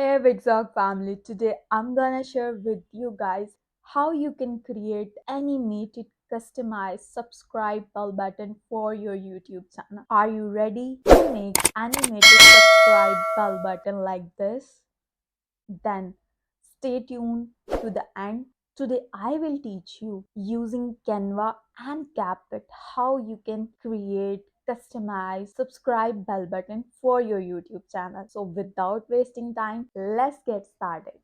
Hey Wikzok family, today I'm gonna share with you guys how you can create animated customized subscribe bell button for your YouTube channel. Are you ready to make animated subscribe bell button like this? Then stay tuned to the end. Today I will teach you using Canva and CapCut how you can create customize subscribe bell button for your YouTube channel. So without wasting time, let's get started.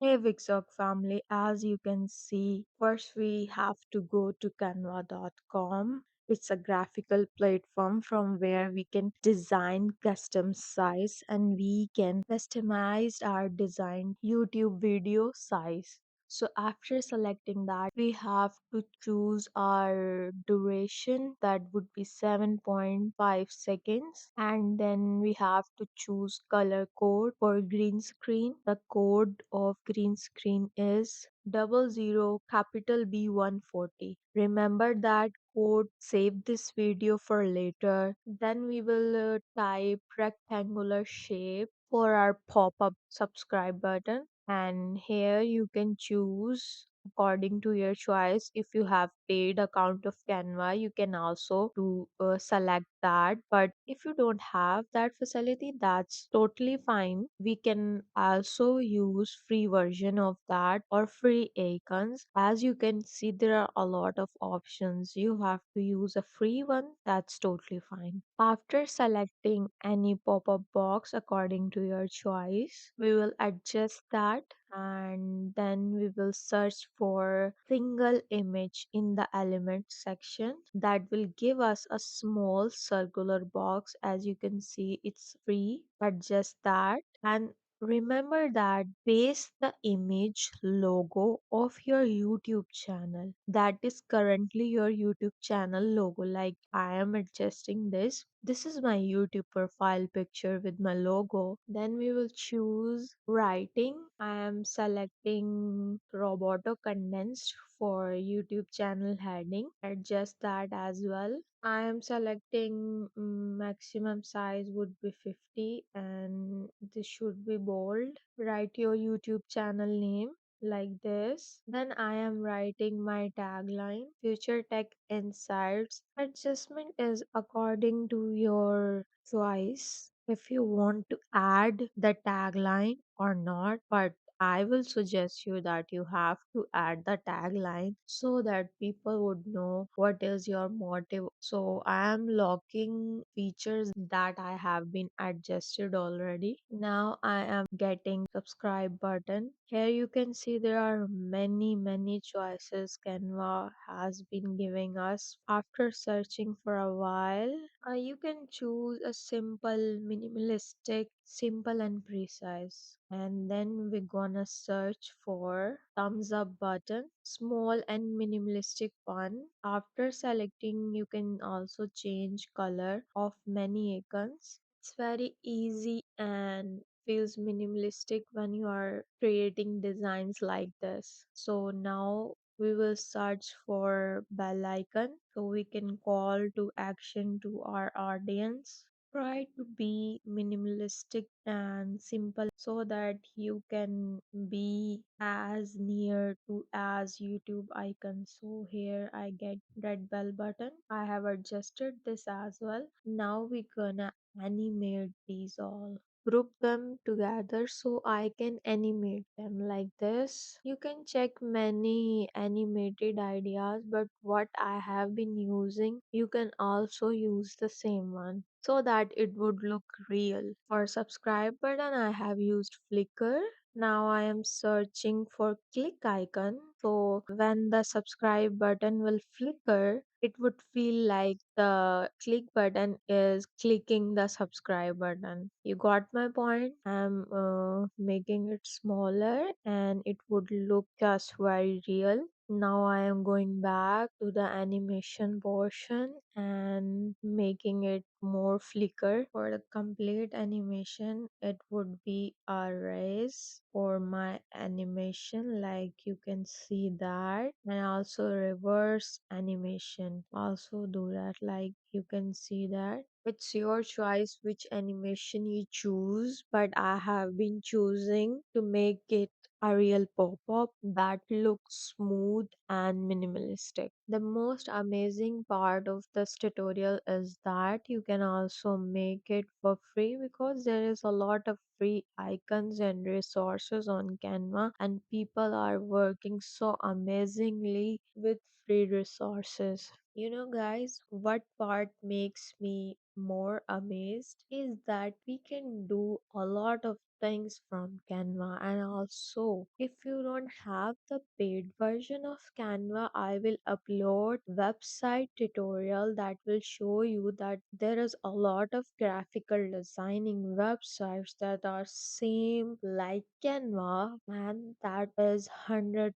Hey Wikzok family, as you can see, first we have to go to canva.com. It's a graphical platform from where we can design custom size and we can customize our design YouTube video size. So after selecting that, we have to choose our duration that would be 7.5 seconds, and then we have to choose color code for green screen. The code of green screen is 00 B140. Remember that code, save this video for later. Then we will type rectangular shape for our pop-up subscribe button, and here you can choose according to your choice. If you have paid account of Canva, you can also to select that, but if you don't have that facility, that's totally fine. We can also use free version of that or free icons. As you can see, there are a lot of options. You have to use a free one, that's totally fine. After selecting any pop-up box according to your choice, we will adjust that, and then we will search for single image in the element section. That will give us a small circular box. As you can see, it's free. Adjust that, and remember that paste the image logo of your YouTube channel. That is currently your YouTube channel logo. Like I am adjusting this. This is my YouTube profile picture with my logo. Then we will choose writing. I am selecting Roboto condensed for YouTube channel heading. Adjust that as well. I am selecting maximum size would be 50, and this should be bold. Write your YouTube channel name like this. Then I am writing my tagline, Future Tech Insights. Adjustment is according to your choice if you want to add the tagline or not, but I will suggest you that you have to add the tagline so that people would know what is your motive. So I am locking features that I have been adjusted already. Now I am getting subscribe button. Here you can see there are many choices Canva has been giving us. After searching for a while, you can choose a simple, minimalistic, simple and precise. And then we're gonna search for thumbs up button, small and minimalistic one. After selecting, you can also change color of many icons. It's very easy and feels minimalistic when you are creating designs like this. So now we will search for bell icon so we can call to action to our audience. Try to be minimalistic and simple so that you can be as near to as YouTube icon. So here I get red bell button. I have adjusted this as well. Now we gonna animate these all, group them together so I can animate them like this. You can check many animated ideas, but what I have been using, you can also use the same one so that it would look real. For subscribe button, I have used Flickr. Now I am searching for click icon. So when the subscribe button will flicker, it would feel like the click button is clicking the subscribe button. You got my point? I'm making it smaller and it would look just very real. Now I am going back to the animation portion and making it more flicker. For the complete animation, it would be a raise for my animation, like you can see that, and also reverse animation also do that, like you can see that. It's your choice which animation you choose, but I have been choosing to make it a real pop-up that looks smooth and minimalistic. The most amazing part of this tutorial is that you can also make it for free because there is a lot of free icons and resources on Canva, and people are working so amazingly with free resources. You know, guys, what part makes me more amazed is that we can do a lot of things from Canva. And also, if you don't have the paid version of Canva, I will upload website tutorial that will show you that there is a lot of graphical designing websites that are same like Canva, and that is 100%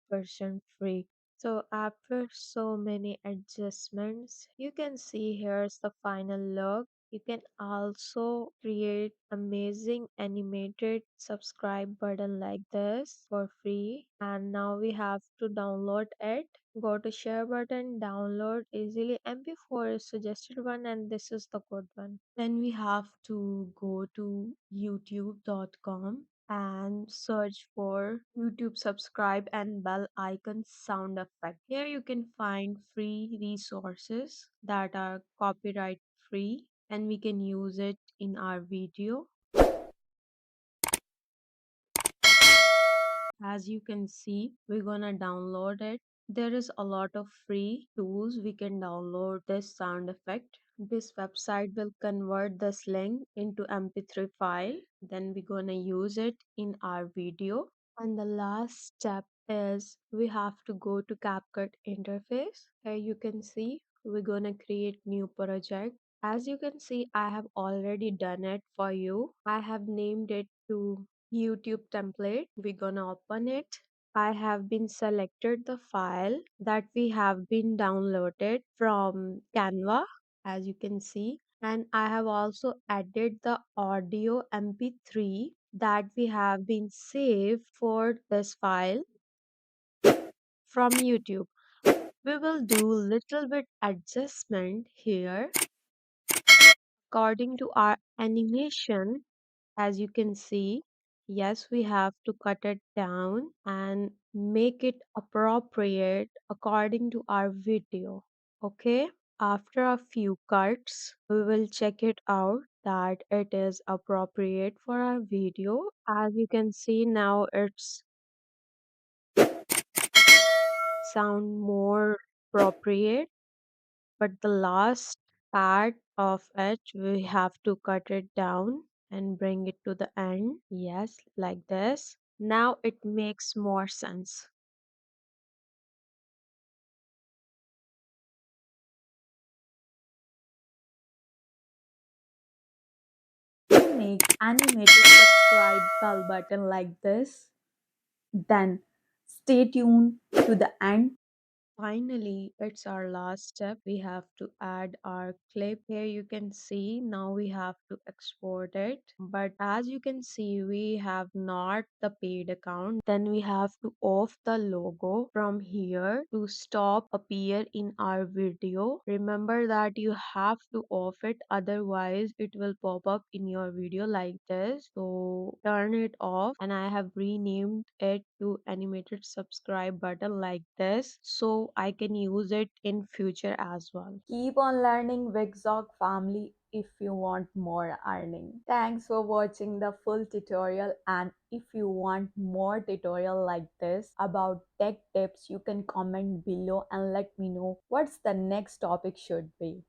free. So after so many adjustments, you can see here's the final look. You can also create amazing animated subscribe button like this for free. And now we have to download it. Go to share button, download easily. MP4 is suggested one and this is the good one. Then we have to go to youtube.com and search for YouTube subscribe and bell icon sound effect. Here you can find free resources that are copyright free and we can use it in our video. As you can see, we're gonna download it. There is a lot of free tools we can download this sound effect. This website will convert this link into MP3 file. Then we're gonna use it in our video. And the last step is we have to go to CapCut interface. Here you can see we're gonna create new project. As you can see, I have already done it for you. I have named it to YouTube template. We're gonna open it. I have been selected the file that we have been downloaded from Canva, as you can see, and I have also added the audio MP3 that we have been saved for this file from YouTube. We will do little bit adjustment here according to our animation. As you can see, yes, we have to cut it down and make it appropriate according to our video. Okay, after a few cuts, we will check it out that it is appropriate for our video. As you can see now, it's sound more appropriate, but the last part of it we have to cut it down and bring it to the end. Yes, like this. Now it makes more sense. To make animated subscribe bell button like this, then stay tuned to the end. Finally, it's our last step. We have to add our clip. Here you can see now we have to export it. But as you can see, we have not the paid account. Then we have to off the logo from here to stop appear in our video. Remember that you have to off it, otherwise it will pop up in your video like this. So turn it off, and I have renamed it to animated subscribe button like this so I can use it in future as well. Keep on learning Wikzok family if you want more earning. Thanks for watching the full tutorial, and if you want more tutorial like this about tech tips, you can comment below and let me know what's the next topic should be.